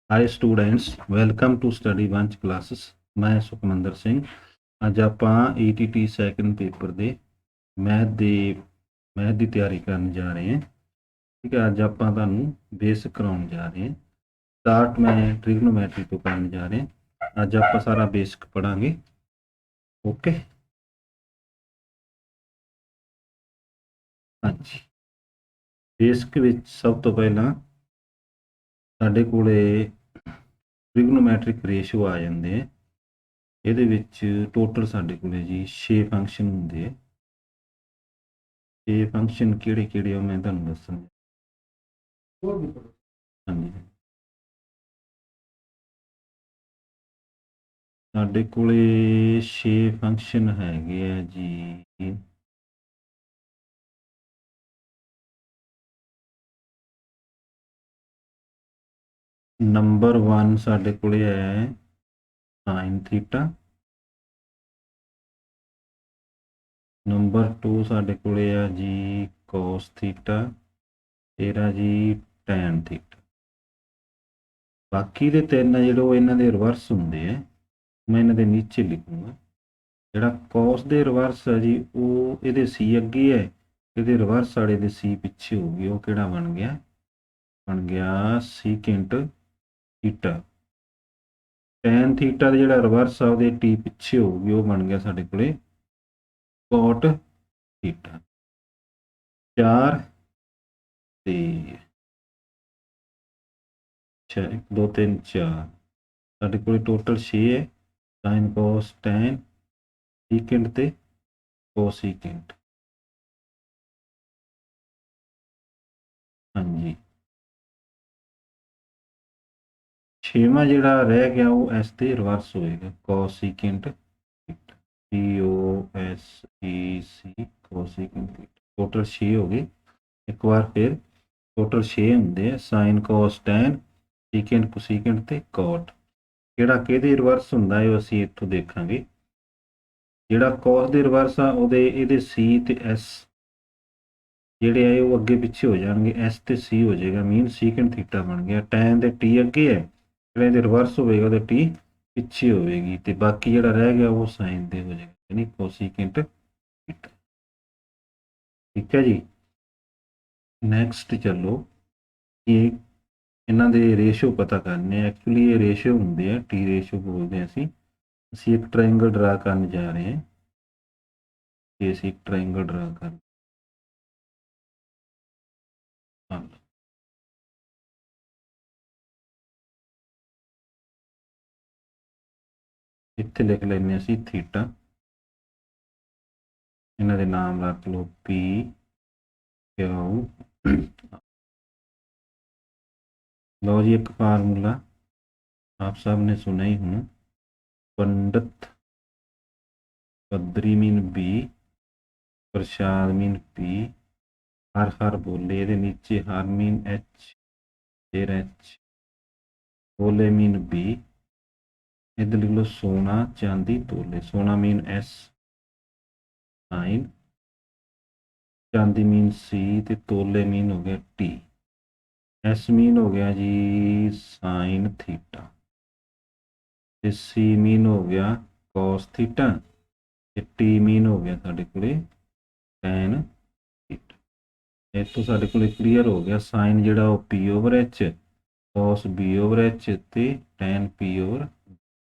Hi students, welcome to Study Bunch classes. मैं सुखमंदर सिंह। अज ਆਪਾਂ ईटीटी सैकेंड पेपर ਦੇ मैथ ਦੀ ਤਿਆਰੀ ਕਰਨ ਜਾ ਰਹੇ ਹਾਂ। ठीक है, ਅੱਜ ਆਪਾਂ ਤੁਹਾਨੂੰ ਬੇਸਿਕ ਕਰਾਉਣ ਜਾ ਰਹੇ ਹਾਂ। स्टार्ट मैं ट्रिग्नोमेट्री ਤੋਂ ਕਰਨ ਜਾ ਰਹੇ ਹਾਂ। ਅੱਜ ਆਪਾਂ ਸਾਰਾ ਬੇਸਿਕ ਪੜਾਂਗੇ। ओके, हाँ जी। ਬੇਸਿਕ ਵਿੱਚ ਸਭ ਤੋਂ ਪਹਿਲਾਂ ਸਾਡੇ ਕੋਲੇ ट्रिग्नोमेट्रिक ਰੇਸ਼ੋ ਆ ਜਾਂਦੇ ਆ। ਇਹਦੇ ਵਿੱਚ ਟੋਟਲ ਸਾਡੇ ਕੋਲੇ ਜੀ 6 ਫੰਕਸ਼ਨ ਹੁੰਦੇ ਆ। ਇਹ ਫੰਕਸ਼ਨ ਕਿਹੜੇ ਕਿਹੜੇ ਆ ਮੈਂ ਤੁਹਾਨੂੰ ਦੱਸਾਂਗਾ। ਹਾਂਜੀ, ਸਾਡੇ ਕੋਲੇ 6 ਫੰਕਸ਼ਨ ਹੈਗੇ ਆ ਜੀ। ਨੰਬਰ 1 ਸਾਡੇ ਕੋਲੇ ਹੈ ਸਾइन थीटा। ਨੰਬਰ 2 ਸਾਡੇ ਕੋਲੇ ਆ ਜੀ cos थीटा। ਤੇਰਾ ਜੀ tan थीटा। ਬਾਕੀ ਦੇ ਤਿੰਨ ਆ ਜਿਹੜੇ ਉਹ ਇਹਨਾਂ ਦੇ ਰਿਵਰਸ ਹੁੰਦੇ ਆ। ਮੈਂ ਇਹਨਾਂ ਦੇ ਨੀਚੇ ਲਿਖੂੰਗਾ। ਜਿਹੜਾ cos ਦੇ ਰਿਵਰਸ ਆ ਜੀ ਉਹ ਇਹਦੇ c ਅੱਗੇ ਹੈ, ਇਹਦੇ ਰਿਵਰਸ ਵਾਲੇ ਦੇ c ਪਿੱਛੇ ਹੋ ਗਈ। ਉਹ ਕਿਹੜਾ ਬਣ ਗਿਆ? ਬਣ ਗਿਆ ਸੀਕੈਂਟ थीटा। tan थीटा ਦਾ ਜਿਹੜਾ ਰਿਵਰਸ ਆ ਉਹਦੇ t ਪਿੱਛੇ ਹੋਊਗੀ, ਉਹ ਬਣ ਗਿਆ ਸਾਡੇ ਕੋਲੇ cot थीटा। 4 ਤੇ 6 1 2 3 4 ਸਾਡੇ ਕੋਲੇ ਟੋਟਲ 6 ਹੈ। sin cos tan secant ਤੇ cosecant। ਹਾਂਜੀ, ਛੇਵਾਂ ਜਿਹੜਾ ਰਹਿ ਗਿਆ ਉਹ s ਤੇ ਰਿਵਰਸ ਹੋਏਗਾ cosecant theta. COSEC cosecant theta. Total 6 ਹੋ ਗਏ। ਇੱਕ ਵਾਰ ਫਿਰ ਟੋਟਲ 6 ਹੁੰਦੇ ਆ sin cos tan secant cosecant ਤੇ cot। ਕਿਹੜਾ ਕਿਹਦੇ ਰਿਵਰਸ ਹੁੰਦਾ ਹੈ ਉਹ ਅਸੀਂ ਇੱਥੋਂ ਦੇਖਾਂਗੇ। ਜਿਹੜਾ cos ਦੇ ਰਿਵਰਸ ਆ ਉਹਦੇ ਇਹਦੇ c ਤੇ s ਜਿਹੜੇ ਆ ਉਹ ਅੱਗੇ ਪਿੱਛੇ ਹੋ ਜਾਣਗੇ। s ਤੇ c ਹੋ ਜਾਏਗਾ, ਮੀਨ secant ਥੀਟਾ ਬਣ ਗਿਆ। tan ਦੇ t ਅੱਗੇ ਹੈ, ਜਿਹੜਾ ਇਹਦੇ ਰਿਵਰਸ ਹੋਵੇਗਾ ਉਹਦੇ t ਪਿੱਛੇ ਹੋਵੇਗੀ, ਤੇ ਬਾਕੀ ਜਿਹੜਾ ਰਹਿ ਗਿਆ ਉਹ sin ਦੇ ਹੋ ਜਾਏਗਾ, ਯਾਨੀ cosecant ਥੀਟਾ। ਠੀਕ ਹੈ ਜੀ। ਨੈਕਸਟ ਚੱਲੋ, ਇਹ ਇਹਨਾਂ ਦੇ ਰੇਸ਼ੋ ਪਤਾ ਕਰਨੇ ਆ। ਐਕਚੁਅਲੀ ਇਹ ਰੇਸ਼ੋ ਹੁੰਦੇ ਆ, ਟੀ ਰੇਸ਼ੋ ਬੋਲਦੇ ਆ ਅਸੀਂ ਇੱਕ ਟ੍ਰਾਇੰਗਲ ਡਰਾ ਕਰਨ ਜਾ ਰਹੇ ਹਾਂ। ਇਹ ਅਸੀਂ ਇੱਕ ਟ੍ਰਾਇੰਗਲ ਡਰਾ ਕਰ ਇੱਥੇ ਲਿਖ ਲੈਂਦੇ ਅਸੀਂ ਥੀਟਾ। ਇਹਨਾਂ ਦੇ ਨਾਮ ਰੱਖ ਲਓ P Q। लो जी, एक फार्मूला आप सब ने सुना ही होना। पंडित बद्री मीन B, प्रसाद मीन P, हर हर बोले ये नीचे हर मीन H, फिर H, बोले मीन B। इधर लिख लो सोना चांदी तोले। सोना मीन S साइन, चांदी मीन C ते तोले मीन हो गया T। S मीन हो गया जी साइन थीटा, ते C मीन हो गया cos थीटा, ते T मीन हो गया साढ़े कोले tan थीटा। इतों साढ़े कोले क्लीयर हो गया साइन जिहड़ा वो P over H, cos B over H ते tan P over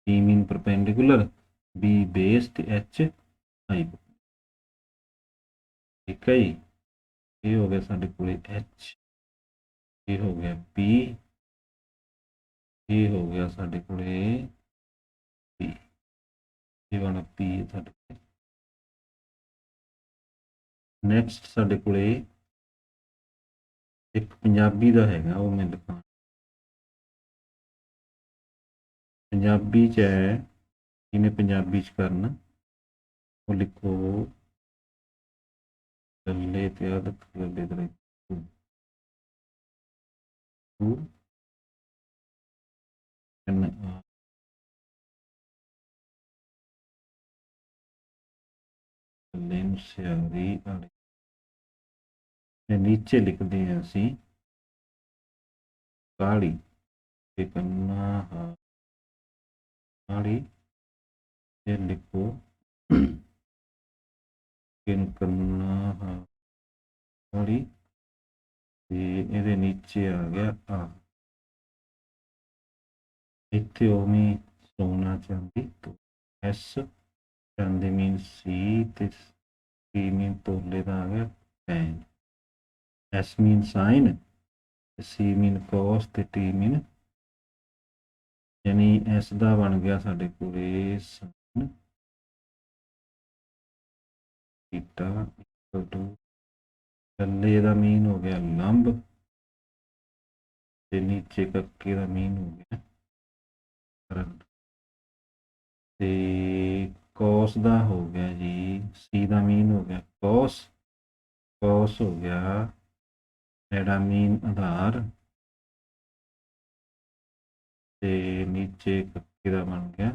P mean perpendicular, B base ते H हाइपोटेन्यूज। ठीक है जी। ये हो गया साढ़े कोले H, ये हो गया P, ये हो गया साढ़े कोले P, ये वाला P है साढ़े कोले। नैक्सट साढ़े कोले एक पंजाबी दा हैगा, वो मैं लिखा। पंजाबी च है, इन्हें पंजाबी च करना, वो लिखो गल्ले ते आदत गल्ले ते नीचे लिखते हैं असी काली। करना हाड़ी फिर लिखो करना हाड़ी ये नीचे आ गया आ इतने उमें सोना चांदी तो एस चांदी मीन सी ते सी मीन तोले का आ गया टैन एस मीन साइन सी मीन कॉस ते टी मीन यानी एस का बन गया साढ़े कोले साइन थीटा इक्वल टू थल्ले का मीन हो गया लंब ते नीचे कक्के का मीन हो गया करंट ते कॉस का हो गया जी सी का मीन हो गया कॉस कॉस हो गया एड़ा मीन आधार ते नीचे कक्के का बन गया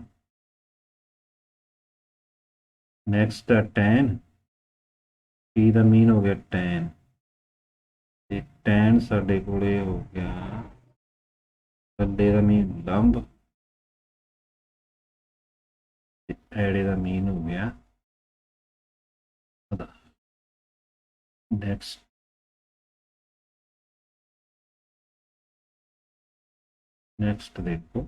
नैक्सट है टैन टी का मीन हो गया टैन ते टैन साढ़े कोले हो गया थल्ले का मीन लंब एड़े का मीन हो गया नेक्स्ट नेक्स्ट देखो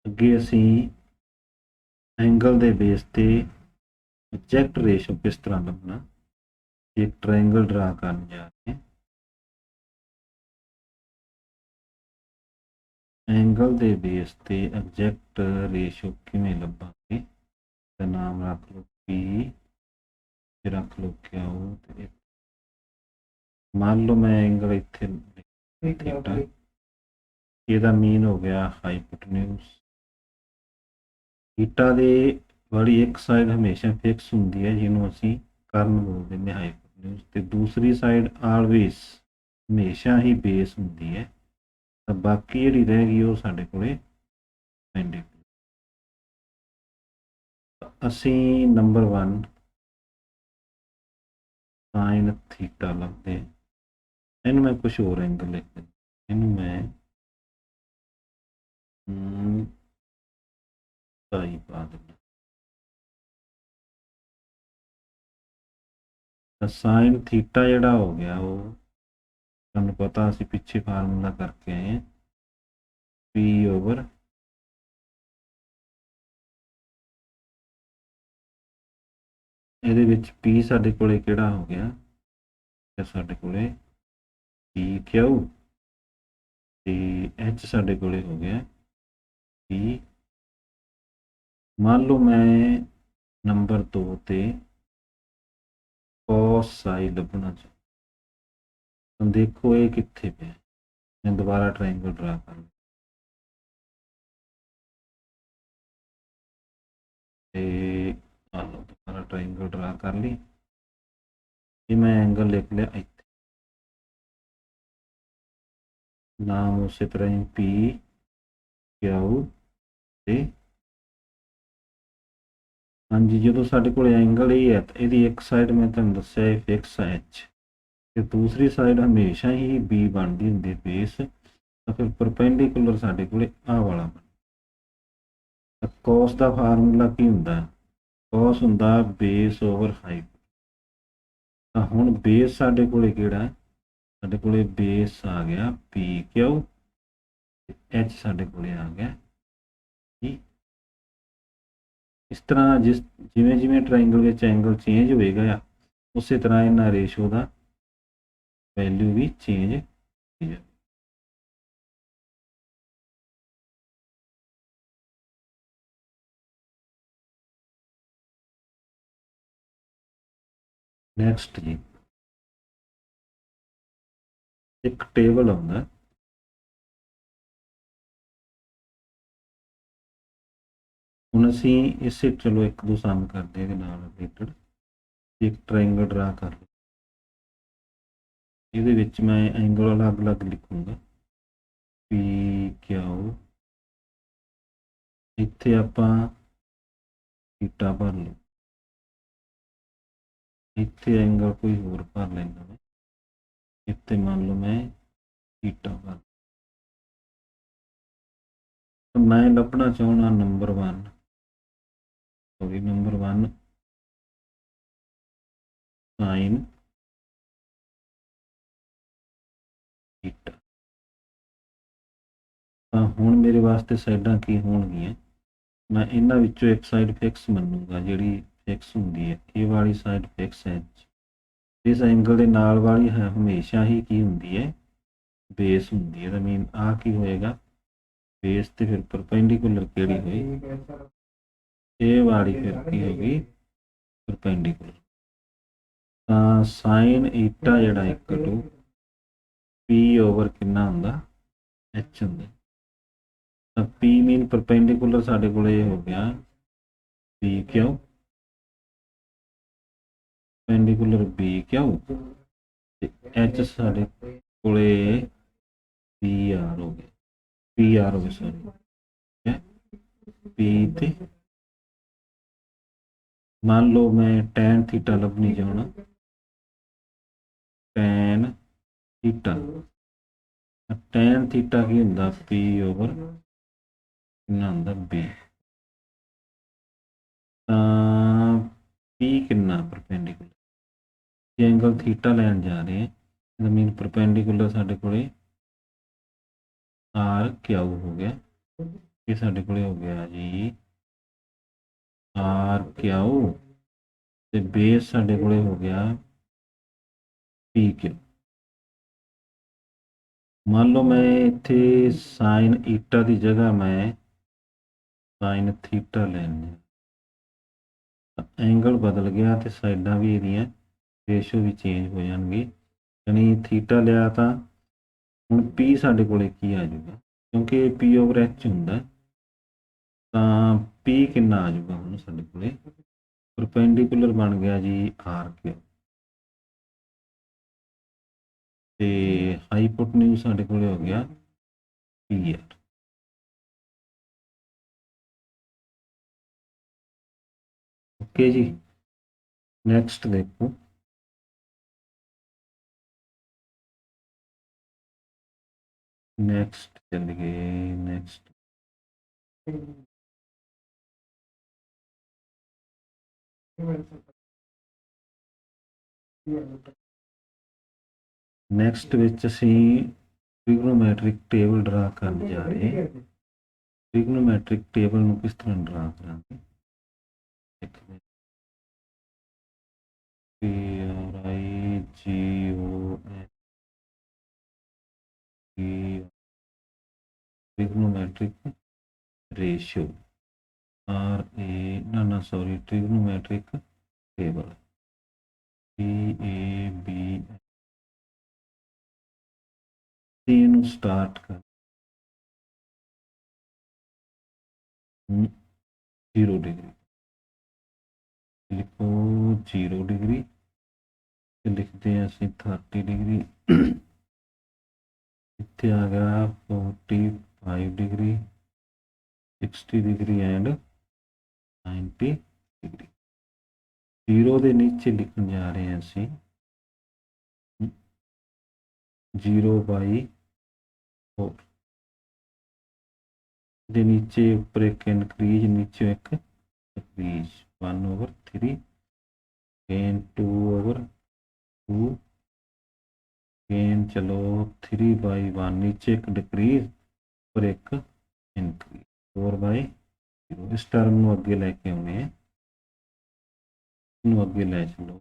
अगे असी एंगल के बेस ते एग्जैक्ट रेशो किस तरह लभना एक ट्रायंगल ड्रा करने जा रहे हैं एंगल के बेस ते एग्जैक्ट रेशो किवें लभांगे तो नाम रख लो पी रख लो क्या हो मान लो मैं एंगल इत्थे थीटा ਇਹਦਾ मीन हो गया हाइपोटेन्यूज थीटा ਦੇ वाली एक साइड हमेशा फिक्स होंगी है जिन्हों असी ਕਰਨ बोल देंगे हाइपोटेन्यूज ਤੇ दूसरी साइड आलवेज हमेशा ही बेस होंगी है तो बाकी ਜਿਹੜੀ ਰਹਿ ਗਈ ਉਹ ਸਾਡੇ ਕੋਲੇ ਪੈਂਡੀਕੂਲਰ ਅਸੀਂ ਨੰਬਰ 1 साइन थीटा लगते इनू मैं कुछ और एंगल लिख दें इनू मैं सही पा देना साइन थीटा जड़ा हो गया वो तुहानू पता असी पिछे फार्मूला करके आए हैं पी ओवर ਇਹਦੇ ਵਿੱਚ ਪੀ ਸਾਡੇ ਕੋਲੇ ਕਿਹੜਾ ਹੋ ਗਿਆ ਤੇ ਸਾਡੇ ਕੋਲੇ ਪੀ ਕਿਊ ਤੇ ਐਚ ਸਾਡੇ ਕੋਲੇ ਹੋ ਗਿਆ ਪੀ मान लो मैं नंबर 2 ते cos साई लभना चाहता देखो ये कित्थे पे मैं दोबारा ट्रायंगल ड्रा कर लो दोबारा ट्रायंगल ड्रा कर ली ये मैं एंगल लिख लिया इत्थे नाम उस तरह ही पी क्यू ते हाँ जी जो साढ़े को एंगल ही है तो यदी एक साइड मैं तुम दसिया फिक्स है एच तो दूसरी साइड हमेशा ही बी बनती होंगी बेस तो फिर परपेंडिकुलर साढ़े को आ वाला बन कॉस का फार्मूला की होंगे कॉस होंगे बेस ओवर हाइट तो हुण बेस साढ़े को साढ़े को बेस आ गया पी क्यू एच साढ़े को आ गया ई इस तरह जिस जिमें जिमें ट्रायंगल में एंगल चेंज होएगा उस तरह इन्होंने रेशो का वैल्यू भी चेंज हो जाए नैक्सट जी एक टेबल आता हुण असी इसे चलो एक दो सम करते हैं रिलेटेड एक ट्रायंगल ड्रा कर लो ये मैं एंगल अलग अलग लिखूँगा पी क्यू ਇੱਥੇ ਆਪਾਂ ਥੀਟਾ ਭਰ ਲਓ, ਇੱਥੇ ਐਂਗਲ ਕੋਈ ਹੋਰ ਭਰ ਲੈਂਦਾ ਮੈਂ, ਇੱਥੇ ਮੰਨ ਲਓ ਮੈਂ ਥੀਟਾ ਭਰ, मैं लभना चाहना number 1, sorry number 1 sine theta. तो हुण मेरे वास्ते साइडां की होणगीਆਂ, मैं इन्हां विचों एक साइड फिक्स मन्नूंगा, जिहड़ी फिक्स हुंदी है ये वाली साइड फिक्स है। इस एंगल के नाल वाली है हमेशा ही की हुंदी है बेस हुंदी है, मीन आ की होएगा बेस ते फिर परपेंडिकुलर केड़ी होई, ये वाली फिर की होगी परपेंडिकुलर। साइन ईटा जिहड़ा इक्वल टू पी ओवर कितना हुंदा एच हुंदा। पी मीन परपेंडिकुलर साडे कोल हो गया पी क्यों, परपेंडिकुलर बी क्यों, एच साडे कोले पी आर हो गया, पी आर हो गया सॉरी पी ते मान लो मैं टैन थीटा लभनी चाहना, टैन थीटा, टैन थीटा की हुंदा पी ओवर कितना हुंदा बी, पी कितना परपेंडिकुलर एंगल थीटा लैन जा रहे हैं, मीन परपेंडिकुलर साडे कोले आर क्यू हो गया, ये साडे कोले हो गया जी आर क्यू ते बेस साडे कोले हो गया पी क्यू। मान लो मैं इत्थे साइन ईटा की जगह मैं साइन थीटा लैनी, एंगल बदल गया तो साइडां भी इहदियां रेशो भी चेंज हो जाएंगे, यानी थीटा लिया तो हुण पी साडे कोले की आ जाऊगा, क्योंकि पी ओवर एच हुंदा तां पी कितना आ जाऊगा हुण साडे कोले परपेंडिकुलर बन गया जी आर क्यू, ते हाईपोटन्यूज साडे कोले हो गया पी आर। ओके जी, नेक्स्ट देखो, नेक्स्ट चलिए नेक्स्ट नेक्स्ट विच असीं ट्रिग्नोमैट्रिक टेबल ड्रा करन जा रहे हैं। ट्रिग्नोमैट्रिक टेबल नूं किस तरह ड्रा करांगे, P R I G O N trigonometric ratio R A ना sorry trigonometric table T A B start कर 0 डिग्री लिखो, 0 डिग्री लिखते हैं असी 30 डिग्री, इत्थे आ गया 45 डिग्री 60 डिग्री एंड 90 डिग्री। 0 के नीचे लिखने जा रहे हैं असी 0/4 दे नीचे ऊपर एक इनक्रीज नीचे एक डिक्रीज 1/3 गेन 2/2 गेन चलो 3/1 नीचे एक डिक्रीज और एक इनक्रीज 4/0। इस टर्म में अगे लैके आने हैं, अगे लै चलो,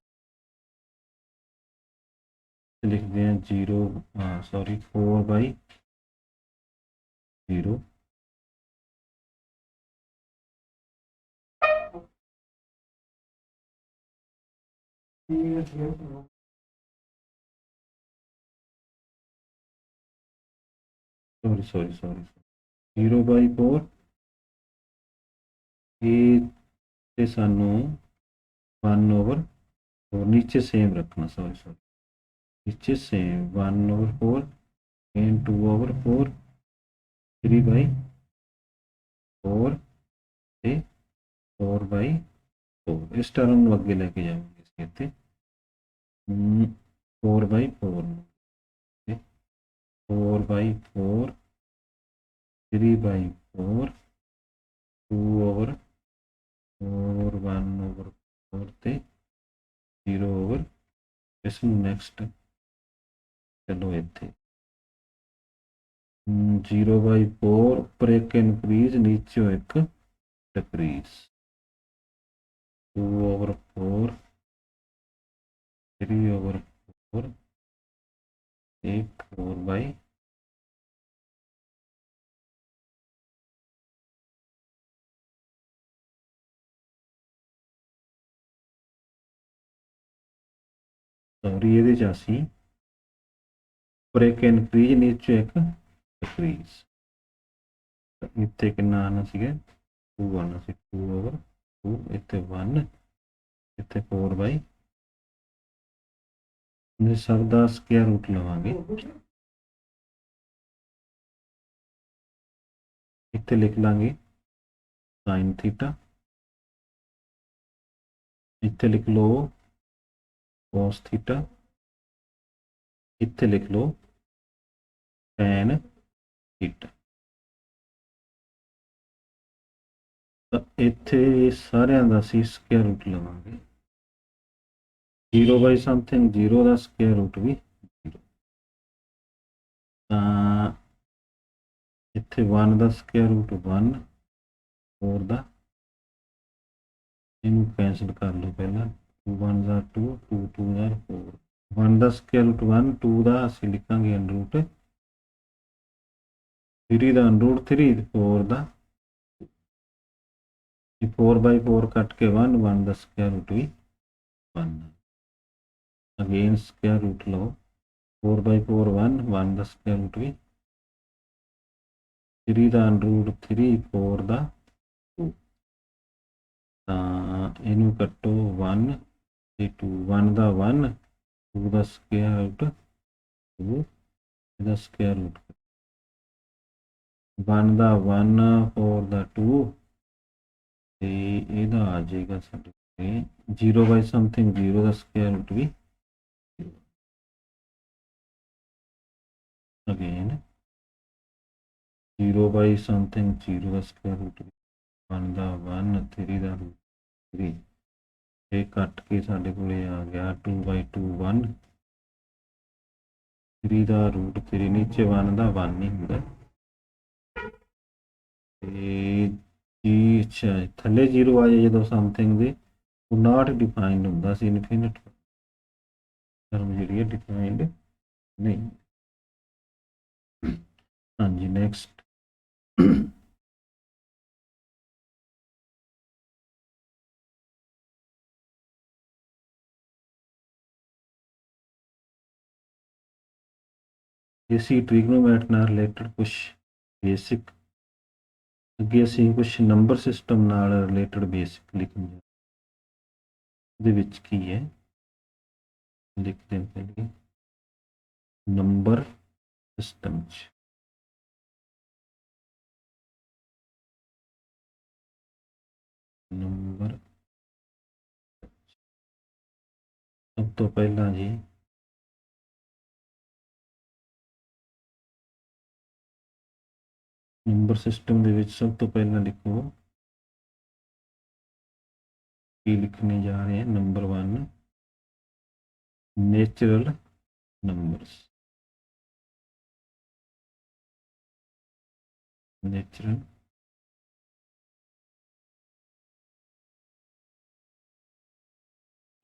लिखते हैं 0 सॉरी 4/0 सॉरी 0/4 ये सानू 1/4 नीचे सेम रखना, सॉरी नीचे सेम 1/4 गेन 2/4 3/4 ਤੇ 4/4 इस टर्म ਨੂੰ ਅੱਗੇ ਲੈ ਕੇ ਜਾਵਾਂਗੇ ਅਸੀਂ ਇੱਥੇ 4/4 ਨੂੰ 4/4 3/4 2/4 1/4 ਤੇ 0/, ਇਸ ਨੂੰ ਨੈਕਸਟ ਚਲੋ ਇੱਥੇ 0/4 ਉੱਪਰ ਇੱਕ ਇਨਕਰੀਜ਼ ਨੀਚੇ ਇੱਕ ਡਿਕਰੀਜ਼ 2/4 3/4 एक 4/, ਸੌਰੀ ਇਹਦੇ ਚ ਅਸੀਂ ਉੱਪਰ ਇੱਕ ਇਨਕਰੀਜ਼ ਨੀਚੇ ਇੱਕ ਡਿਕਰੀਜ਼ ਇੱਥੇ ਕਿੰਨਾ ਆਣਾ ਸੀਗਾ 2 ਆਣਾ ਸੀ 2/2 ਇੱਥੇ 1 ਇੱਥੇ 4/, ਇਹ ਸਭ ਦਾ ਸਕੁਅਰ ਰੂਟ ਲਵਾਂਗੇ ਇੱਥੇ ਲਿਖ ਲਾਂਗੇ sin ਥੀਟਾ ਇੱਥੇ ਲਿਖ ਲਓ cos ਥੀਟਾ ਇੱਥੇ ਲਿਖ ਲਓ tan ਥੀਟਾ ਤਾਂ ਇੱਥੇ ਸਾਰਿਆਂ ਦਾ ਅਸੀਂ ਸਕੁਅਰ ਰੂਟ ਲਵਾਂਗੇ 0/something 0 ਦਾ ਸਕੁਅਰ ਰੂਟ ਵੀ 0 ਤਾਂ ਇੱਥੇ 1 ਦਾ ਸਕੁਅਰ ਰੂਟ 1 4 ਦਾ ਇਹਨੂੰ ਕੈਂਸਲ ਕਰ ਲਓ ਪਹਿਲਾਂ 2 1 ਦਾ 2 2 2 ਦਾ 4 1 ਦਾ ਸਕੁਅਰ ਰੂਟ 1 2 ਦਾ ਅਸੀਂ ਲਿਖਾਂਗੇ ਅੰਡਰ ਰੂਟ 3 ਦਾ ਅੰਡਰ ਰੂਟ 3 4 ਦਾ 4/4 ਕੱਟ ਕੇ 1 1 ਦਾ ਸਕੁਅਰ ਰੂਟ ਵੀ 1 ਅਗੇਨ ਸਕੁਅਰ ਰੂਟ ਲਓ 4/4 1 1 ਦਾ ਸਕੁਅਰ ਰੂਟ ਵੀ 3 ਦਾ ਅੰਡਰ ਰੂਟ 3 4 ਦਾ 2 ਤਾਂ ਇਹਨੂੰ ਕੱਟੋ 1 ਤੇ 2 1 ਦਾ 1 2 ਦਾ ਸਕੁਅਰ ਰੂਟ 2 ਇਹਦਾ ਸਕੁਅਰ ਰੂਟ 1 ਦਾ 1 4 ਦਾ 2 ਤੇ ਇਹਦਾ ਆ ਜਾਏਗਾ ਸਾਡੇ ਕੋਲ 0/something 0 ਦਾ ਸਕੁਅਰ ਰੂਟ ਵੀ ਅਗੇਨ 0/something 0 ਦਾ ਸਕੁਅਰ ਰੂਟ 1 ਦਾ 1 3 ਦਾ ਰੂਟ 3 ਇਹ ਕੱਟ ਕੇ ਸਾਡੇ ਕੋਲੇ ਆ ਗਿਆ 2/2 1 3 ਦਾ ਰੂਟ 3 ਨੀਚੇ 1 ਦਾ 1 ਨਹੀਂ ਹੁੰਦਾ ਤੇ ਜੀ ਅੱਛਾ ਥੱਲੇ 0 ਆ ਜਾਏ ਜਦੋਂ ਸਮਥਿੰਗ ਦੇ ਉਹ ਨਾਟ ਡਿਫਾਈਨਡ ਹੁੰਦਾ ਸੀ ਇਨਫਿਨਿਟ ਟਰਮ ਜਿਹੜੀ ਹੈ ਡਿਫਾਈਨਡ ਨਹੀਂ ਹਾਂਜੀ ਨੈਕਸਟ ਇਸੀ ਟ੍ਰਿਗਨੋਮੈਟਰੀ ਨਾਲ ਰਿਲੇਟਡ ਕੁਝ ਬੇਸਿਕ ਅੱਗੇ ਅਸੀਂ ਕੁਝ ਨੰਬਰ ਸਿਸਟਮ ਨਾਲ ਰਿਲੇਟਡ ਬੇਸਿਕ ਲਿਖਣੀ ਹੈ ਇਹਦੇ ਵਿੱਚ ਕੀ ਹੈ ਲਿਖਦੇ ਹਾਂ ਪਹਿਲੇ ਨੰਬਰ ਸਿਸਟਮ 'ਚ ਨੰਬਰ ਸਭ ਤੋਂ ਪਹਿਲਾਂ ਜੀ ਨੰਬਰ ਸਿਸਟਮ ਦੇ ਵਿੱਚ ਸਭ ਤੋਂ ਪਹਿਲਾਂ ਲਿਖੋ ਕੀ ਲਿਖਣੇ ਜਾ ਰਹੇ हैं नंबर 1 नेचुरल नंबर्स नेचुरल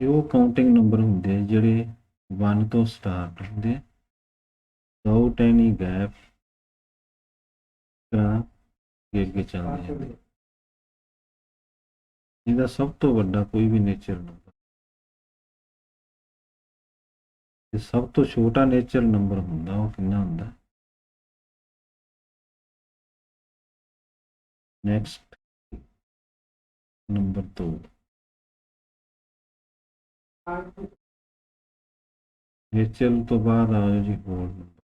ਉਹ ਕਾਊਂਟਿੰਗ ਨੰਬਰ ਹੁੰਦੇ ਆ ਜਿਹੜੇ 1 ਤੋਂ ਸਟਾਰਟ ਹੁੰਦੇ ਵਿਦਆਊਟ ਐਨੀ ਗੈਪ ਤਰ੍ਹਾਂ ਅੱਗੇ ਚੱਲਦੇ ਜਾਂਦੇ ਇਹਦਾ ਸਭ ਤੋਂ ਵੱਡਾ ਕੋਈ ਵੀ ਨੇਚਰਲ ਨੰਬਰ ਤੇ ਸਭ ਤੋਂ ਛੋਟਾ ਨੇਚਰਲ ਨੰਬਰ ਹੁੰਦਾ ਉਹ ਕਿੰਨਾ ਹੁੰਦਾ ਨੈਕਸਟ ਨੰਬਰ 2 ਨੇਚਰਲ ਤੋਂ ਬਾਅਦ ਆ ਜਾਓ ਜੀ ਹੋਲ ਨੰਬਰ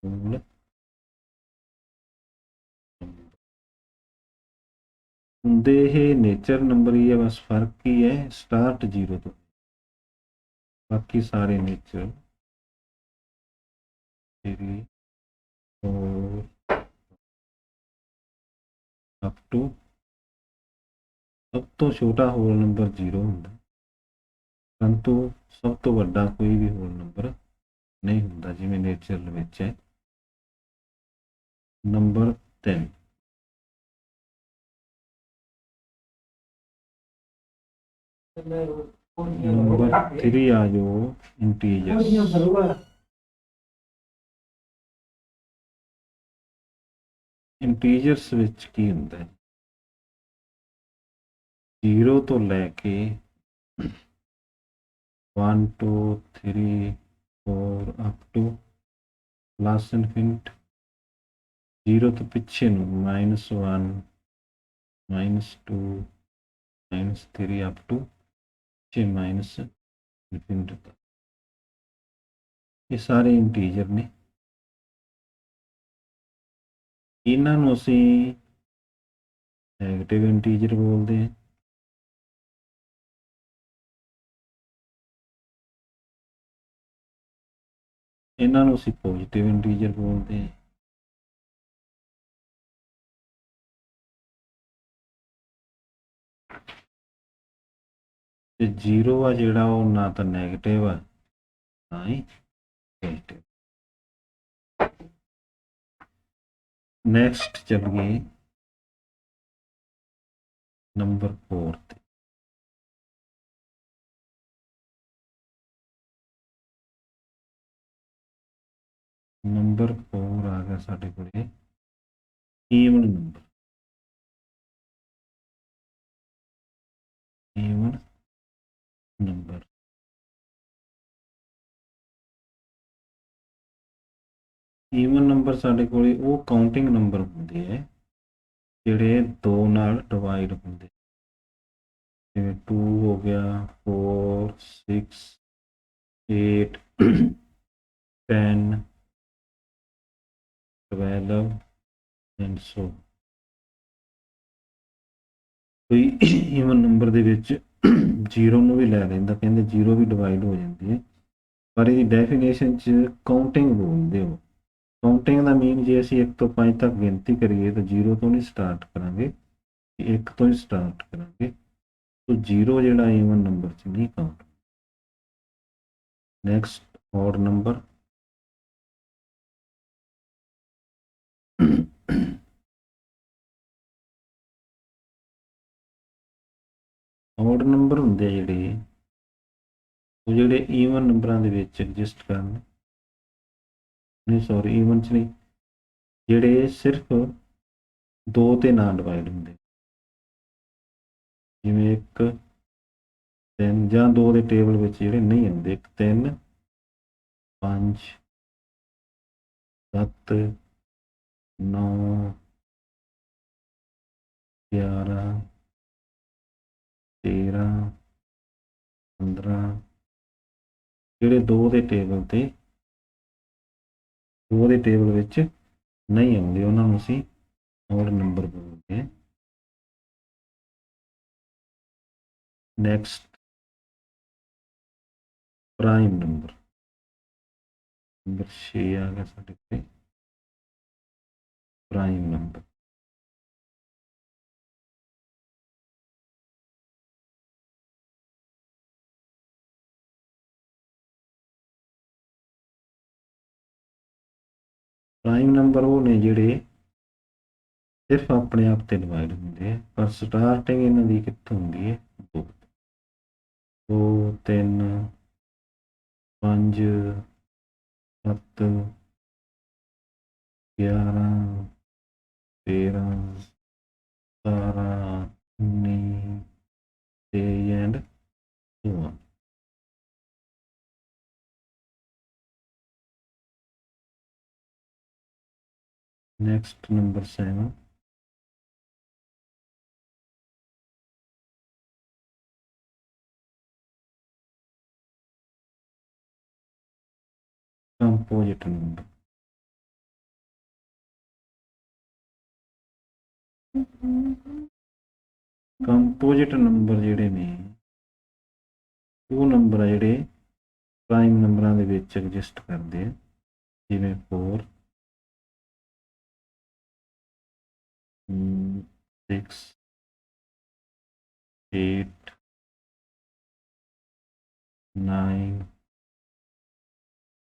ਹੋਲ ਹੁੰਦੇ ਇਹ ਨੇਚਰ ਨੰਬਰ ਹੀ ਹੈ, ਬਸ ਫਰਕ ਕੀ ਹੈ ਸਟਾਰਟ 0 ਤੋਂ, ਬਾਕੀ ਸਾਰੇ ਨੇਚਰ 3 4 ਅਪ ਟੂ ਸਭ ਤੋਂ ਛੋਟਾ ਹੋਲ ਨੰਬਰ 0 ਹੁੰਦਾ, ਪਰੰਤੂ ਸਭ ਤੋਂ ਵੱਡਾ ਕੋਈ ਵੀ ਹੋਲ ਨੰਬਰ ਨਹੀਂ ਹੁੰਦਾ, ਜਿਵੇਂ ਨੇਚਰ ਵਿੱਚ ਹੈ। ਨੰਬਰ 3 ਨੰਬਰ 3 ਆ ਜਾਓ ਇੰਟੀਜਰਸ। ਇੰਟੀਜਰਸ ਵਿੱਚ ਕੀ ਹੁੰਦਾ ਹੈ, 0 ਤੋਂ ਲੈ ਕੇ 1 2 3 4 ਅਪ ਟੂ ਪਲੱਸ ਇਨਫਿਨਿਟ, 0 ਤੋਂ ਪਿੱਛੇ ਨੂੰ -1 -2 -3 ਅਪ ਟੂ ਪਿੱਛੇ ਮਾਈਨਸ ਇਨਫਿਨਿਟ ਤੱਕ, ਇਹ ਸਾਰੇ ਇੰਟੀਜਰ ਨੇ। ਇਹਨਾਂ ਨੂੰ ਅਸੀਂ ਨੈਗੇਟਿਵ ਇੰਟੀਜਰ ਬੋਲਦੇ ਹਾਂ। ਇਹਨਾਂ ਨੂੰ ਅਸੀਂ ਪੋਜ਼ਿਟਿਵ ਇੰਟੀਜਰ ਬੋਲਦੇ ਹਾਂ। ਤੇ 0 ਆ ਜਿਹੜਾ ਉਹ ਨਾ ਤਾਂ ਨੈਗੇਟਿਵ ਆ ਨਾ ਹੀ ਪੋਜ਼ਿਟਿਵ। ਨੈਕਸਟ ਚੱਲੀਏ ਨੰਬਰ 4 ਤੇ। ਨੰਬਰ 4 ਆ ਗਿਆ ਸਾਡੇ ਕੋਲੇ even number. Even number even number ਸਾਡੇ ਕੋਲੇ ਉਹ ਕਾਊਂਟਿੰਗ ਨੰਬਰ ਹੁੰਦੇ ਹੈ ਜਿਹੜੇ 2 ਨਾਲ ਡਿਵਾਈਡ ਹੁੰਦੇ, ਜਿਵੇਂ 2 ਹੋ ਗਿਆ, 4 6 8 10 12 ਐਂਡ ਸੋ। ਕੋਈ ਈਵਨ ਨੰਬਰ ਦੇ ਵਿੱਚ 0 ਨੂੰ ਵੀ ਲੈ ਲੈਂਦਾ, ਕਹਿੰਦੇ 0 ਵੀ ਡਿਵਾਈਡ ਹੋ ਜਾਂਦੀ ਹੈ, ਪਰ ਇਹਦੀ ਡੈਫੀਨੇਸ਼ਨ 'ਚ ਕਾਊਂਟਿੰਗ ਬੋਲਦੇ ਹੋ। ਕਾਊਂਟਿੰਗ ਦਾ ਮੀਨ ਜੇ ਅਸੀਂ 1 ਤੋਂ 5 ਤੱਕ ਗਿਣਤੀ ਕਰੀਏ ਤਾਂ 0 ਤੋਂ ਨਹੀਂ ਸਟਾਰਟ ਕਰਾਂਗੇ, 1 ਤੋਂ ਹੀ ਸਟਾਰਟ ਕਰਾਂਗੇ। तो 0 ਜਿਹੜਾ ਈਵਨ ਨੰਬਰ 'ਚ ਨਹੀਂ ਕਾਊਂਟ। ਨੈਕਸਟ ਔਡ ਨੰਬਰ। ਔਡ ਨੰਬਰ ਹੁੰਦੇ ਆ ਜਿਹੜੇ, ਉਹ ਜਿਹੜੇ ਈਵਨ ਨੰਬਰਾਂ ਦੇ ਵਿੱਚ ਐਗਜ਼ਿਸਟ ਕਰਨ, ਨਹੀਂ ਸੌਰੀ ਈਵਨ 'ਚ ਨਹੀਂ, ਜਿਹੜੇ ਸਿਰਫ 2 ਤੇ ਨਾ ਡਿਵਾਈਡ ਹੁੰਦੇ, ਜਿਵੇਂ 1 3 ਜਾਂ 2 ਦੇ ਟੇਬਲ ਵਿੱਚ ਜਿਹੜੇ ਨਹੀਂ ਆਉਂਦੇ, 1 3 5 7 9 11 13 15, ਜਿਹੜੇ 2 ਦੇ ਟੇਬਲ ਤੇ 2 ਦੇ ਟੇਬਲ ਵਿੱਚ ਨਹੀਂ ਆਉਂਦੇ, ਉਹਨਾਂ ਨੂੰ ਅਸੀਂ ਔਡ ਨੰਬਰ ਬੋਲਦੇ ਹਾਂ। Next prime number. ਨੰਬਰ 6 ਆ ਗਿਆ ਸਾਡੇ ਕੋਲ ਪ੍ਰਾਈਮ ਨੰਬਰ। ਪ੍ਰਾਈਮ ਨੰਬਰ ਉਹ ਨੇ ਜਿਹੜੇ ਸਿਰਫ ਆਪਣੇ ਆਪ ਤੇ ਡਿਵਾਈਡ ਹੁੰਦੇ ਆ, ਪਰ ਸਟਾਰਟਿੰਗ ਇਹਨਾਂ ਦੀ ਕਿੱਥੋਂ ਹੁੰਦੀ ਹੈ, 2 3 5 7 11 13 17 19 23 and so on। Next number 7. Composite number. Composite number ਜਿਹੜੇ ਨੇ ਉਹ ਨੰਬਰ ਆ ਜਿਹੜੇ ਪ੍ਰਾਈਮ ਨੰਬਰਾਂ ਦੇ ਵਿੱਚ ਐਗਜ਼ਿਸਟ ਕਰਦੇ ਆ, ਜਿਵੇਂ 4 6 8 9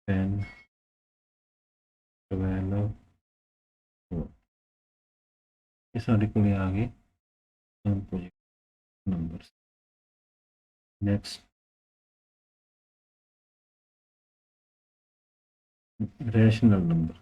10 12 ਇਹ ਸਾਡੇ ਕੋਲ ਆ ਗਏ composite numbers. Next rational number.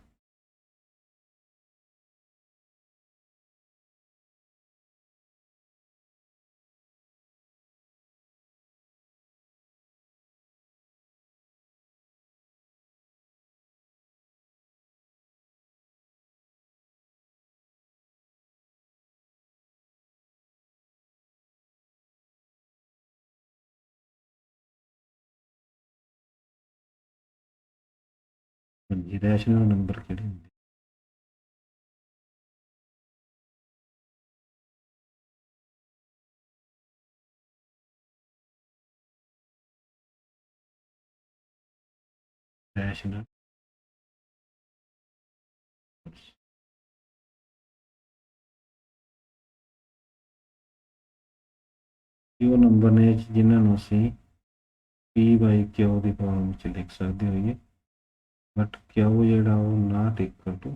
जी रैशनल नंबर किहड़े हुंदे? रैशनल ਉਹ ਨੰਬਰ ਨੇ ਜਿਨ੍ਹਾਂ ਨੂੰ ਅਸੀਂ P ਬਾਈ Q ਦੀ ਫਾਰਮ ਵਿੱਚ ਲਿਖ ਸਕਦੇ ਹੋਈਏ, ਬਟ Q ਜਿਹੜਾ ਉਹ ਨਾਟ ਇਕੁਅਲ ਟੂ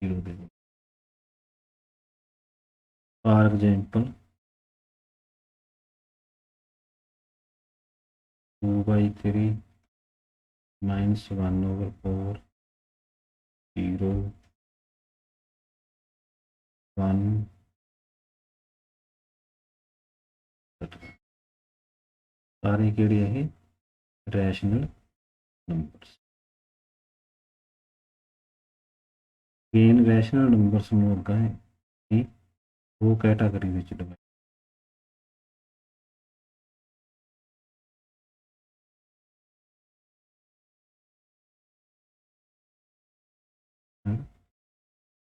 0 ਦੇ। ਫਾਰ ਐਗਜ਼ਾਮਪਲ 2/3 minus 1/4 0 1 ਸਾਰੇ ਕਿਹੜੇ ਇਹ rational numbers. Gain rational numbers ਨੂੰ ਅੱਗਾ ਹੈ ਉਹ ਕੈਟਾਗਰੀ ਵਿੱਚ ਡਿਵਾਈਡ।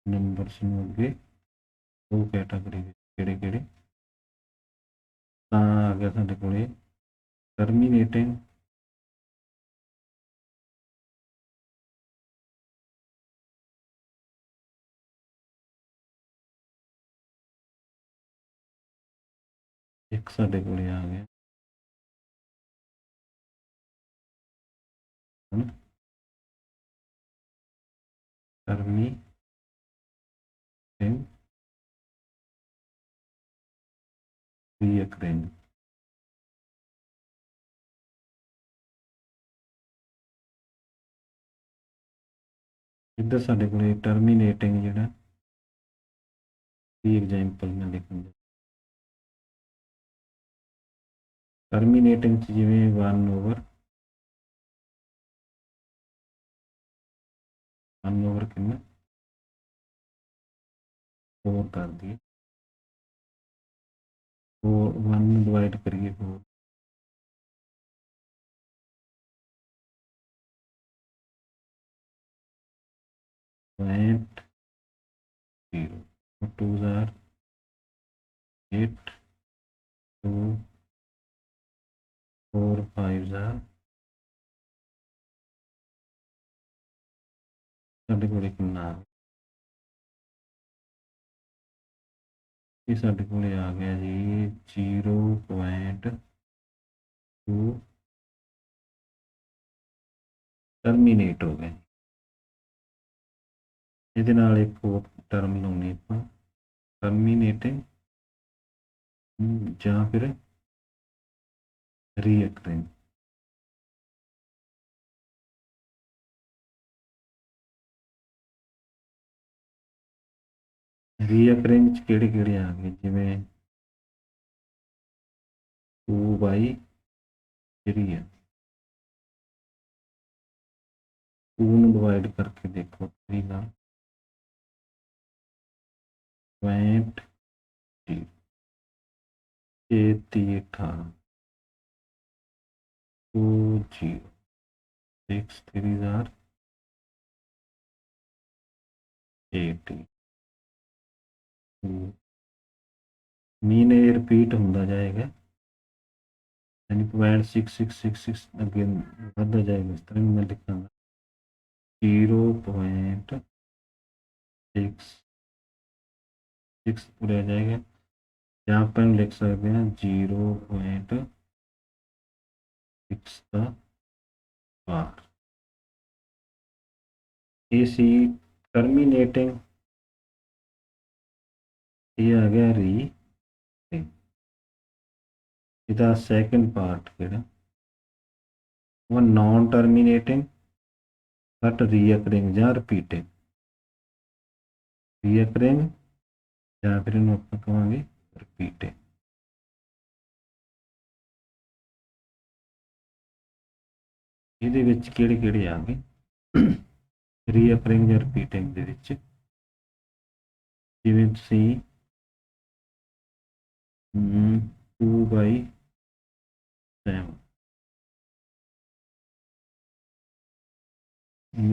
ਨੰਬਰਸ ਨੂੰ ਅੱਗੇ ਉਹ ਕੈਟਾਗਰੀ ਵਿੱਚ ਕਿਹੜੇ ਕਿਹੜੇ, ਤਾਂ ਆ ਗਿਆ ਸਾਡੇ ਕੋਲੇ ਟਰਮੀਨੇਟਿੰਗ ਇੱਕ ਸਾਡੇ ਕੋਲੇ ਆ ਗਿਆ ਟਰਮੀਨੇਟਿੰਗ ਰੀਅਕਰਿੰਗ। ਇੱਧਰ ਸਾਡੇ ਕੋਲੇ ਟਰਮੀਨੇਟਿੰਗ ਜਿਹੜਾ ਦੀ ਐਗਜ਼ਾਮਪਲ ਮੈਂ ਲਿਖਣ ਦਾ, ਟਰਮੀਨੇਟਿੰਗ 'ਚ ਜਿਵੇਂ 1/1 ਕਿੰਨਾ 4 ਕਰ ਦਈਏ, 1 ਨੂੰ ਡਿਵਾਈਡ ਕਰੀਏ 4 0 2 are 8 2 4 5 are ਸਾਡੇ ਕੋਲੇ ਕਿੰਨਾ ਆ ਗਿਆ, ਇਹ ਸਾਡੇ ਕੋਲੇ ਆ ਗਿਆ ਜੀ 0.2 ਟਰਮੀਨੇਟ ਹੋ ਗਏ। ਇਹਦੇ ਨਾਲ ਇੱਕ ਹੋਰ ਟਰਮ ਲਾਉਣੀ ਆਪਾਂ ਟਰਮੀਨੇਟਿੰਗ ਜਾਂ ਫਿਰ ਰੀਅਕਰਿੰਗ। ਰੀਅਕਰਿੰਗ 'ਚ ਕਿਹੜੇ ਕਿਹੜੇ ਆ ਗਏ, ਜਿਵੇਂ 2/3 ਹੈ, 2 ਨੂੰ ਡਿਵਾਈਡ ਕਰਕੇ ਦੇਖੋ 3 ਨਾਲ 0.0 18 2 0 6 3 are 80 2 मीन ये रिपीट होता जाएगा, यानी 0.6666 अगे बढ़ता जाएगा। इस तरह मैं लिखा 0.66 पूरा जाएगा। यहाँ पर हम लिख सकते हैं 0.6 का पार। इसी टर्मिनेटिंग ये आ गया री। इसका सेकंड पार्ट केड़ा वो नॉन टर्मिनेटिंग बट रीअकरिंग या रिपीटिंग। रीअकरिंग या फिर इन्हों ਆਪਾਂ ਕਹਾਂਗੇ रिपीटिंग। ਇਹਦੇ ਵਿੱਚ ਕਿਹੜੇ ਕਿਹੜੇ ਆ ਗਏ ਰੀਅਕਰਿੰਗ ਜਾਂ ਰਿਪੀਟਿੰਗ ਦੇ ਵਿੱਚ, ਜਿਵੇਂ ਤੁਸੀਂ 2/7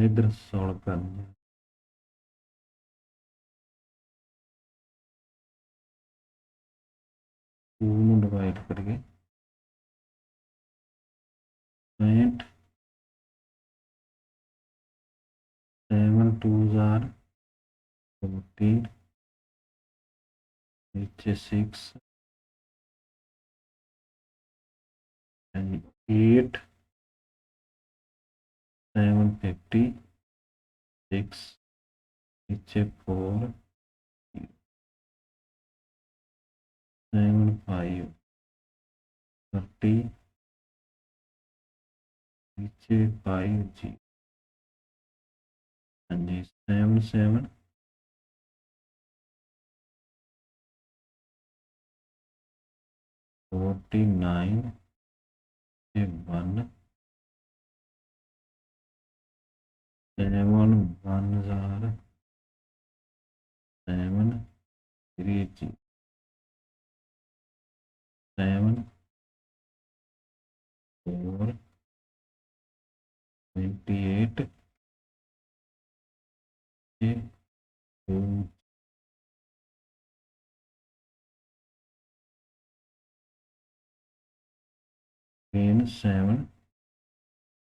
इधर सॉल्व करना, 2 ਨੂੰ डिवाइड करिए 7 2s are 14 नीचे 6 and 8 7 56 नीचे 4 7 5 30 नीचे 5 जी। हाँ जी 7 7 49 1 7 1000 7 3 जी 7 4 28 2 7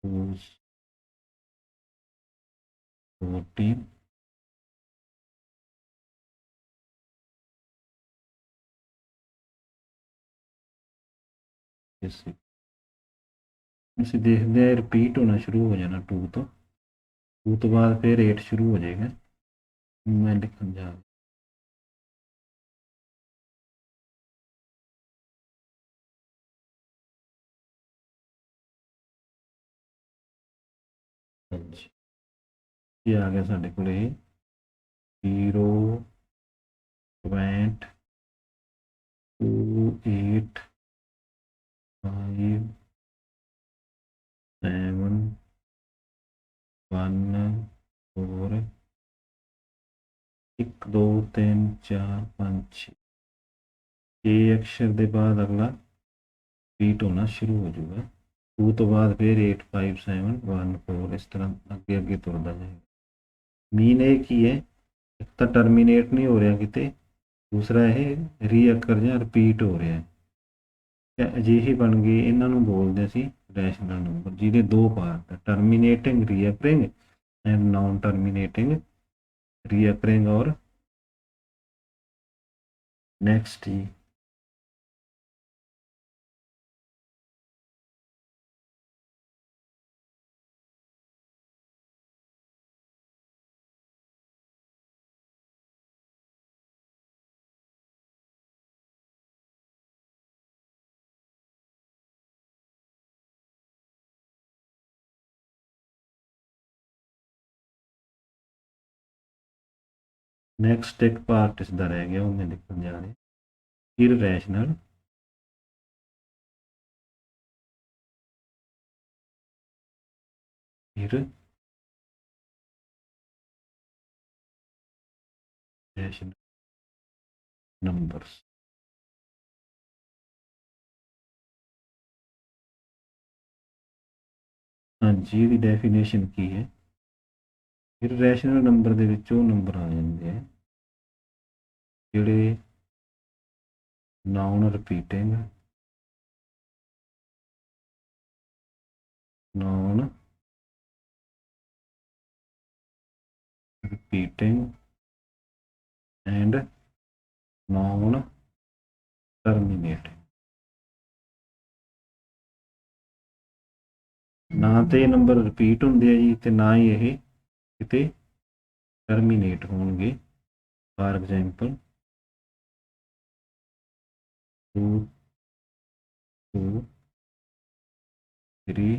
2 14 6। ਅਸੀਂ ਦੇਖਦੇ ਹਾਂ ਰਿਪੀਟ ਹੋਣਾ ਸ਼ੁਰੂ ਹੋ ਜਾਣਾ 2 ਤੋਂ ਬਾਅਦ ਫਿਰ 8 ਸ਼ੁਰੂ ਹੋ ਜਾਏਗਾ। मैं लिखन जा रहा ये आ गया साढ़े को 0.28571 4 1 2 3 4 5 6 अक्षर के बाद अगला रिपीट होना शुरू हो जाएगा। 2 तो बाद फिर 8 5 7 1 4 इस तरह अगे अगे तुरता जाएगा। मीन ये की है, एक तो टर्मीनेट नहीं हो रहा किते, दूसरा ये रीअकर या रिपीट हो रहा है। अजिही बन गए इन्हों बोलते सी रैशनल नंबर जिहदे 2 part terminating recurring and non terminating recurring. और नेक्स्ट ही नेक्स्ट एक पार्ट इसका रह गया, वो मैं लिखने जा रहा इररैशनल इररैशनल नंबर्स। हाँ जी ये डेफिनेशन की है, इररैशनल नंबर ਦੇ ਵਿੱਚ ਉਹ ਨੰਬਰ ਆ ਜਾਂਦੇ ਆ ਜਿਹੜੇ noun repeating, noun repeating and noun terminating। ना तो ये नंबर रिपीट होंगे जी, तो ना ही ये किते टर्मीनेट होंगे। फॉर एग्जांपल 2 2 3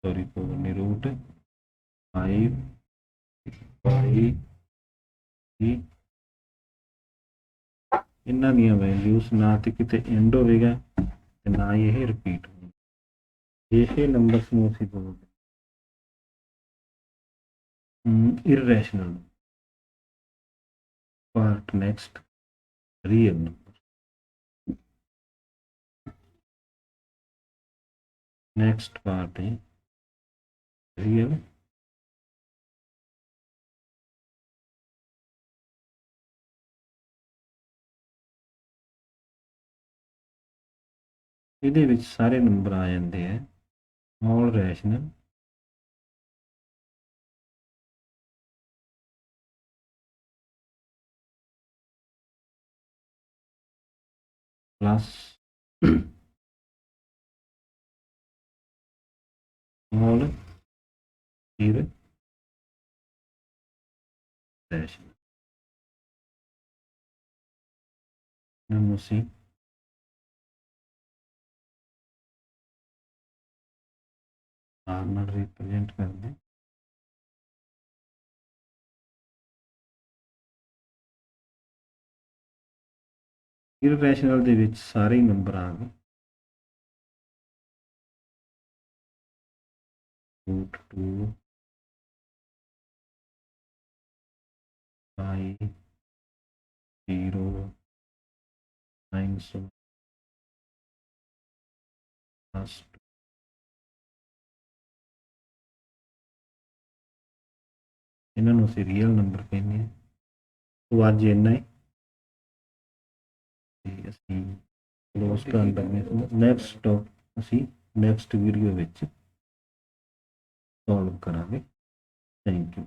सॉरी 4 नहीं रूट 5 5 इन्हां दी वैल्यूज ना तो किते एंड होगा ते ना ही ये रिपीट होंगे। ये नंबर्स में असीं बोलते irrational part. Next real number. Next part है रियल ਇਹਦੇ ਵਿੱਚ ਸਾਰੇ ਨੰਬਰ ਆ ਜਾਂਦੇ ਆ ਆਲ ਰੈਸ਼ਨਲ प्लस ऑल इररेशनल। हम उसी नॉर्मल रिप्रेजेंट कर दें। इररेशनल ਦੇ ਵਿੱਚ ਸਾਰੇ ਹੀ ਨੰਬਰ ਆ ਗਏ √2 5 0 900 प्लस ਇਹਨਾਂ ਨੂੰ ਅਸੀਂ ਰੀਅਲ ਨੰਬਰ ਕਹਿੰਦੇ ਹਾਂ। तो ਅੱਜ ਇੰਨਾ ਹੀ ਤੇ ਅਸੀਂ ਕਲੋਜ਼ ਕਰ ਦਿੰਦੇ ਹਾਂ। ਨੈਕਸਟ ਅਸੀਂ ਨੈਕਸਟ ਵੀਡੀਓ ਵਿੱਚ ਸੋਲਵ ਕਰਾਂਗੇ। Thank you.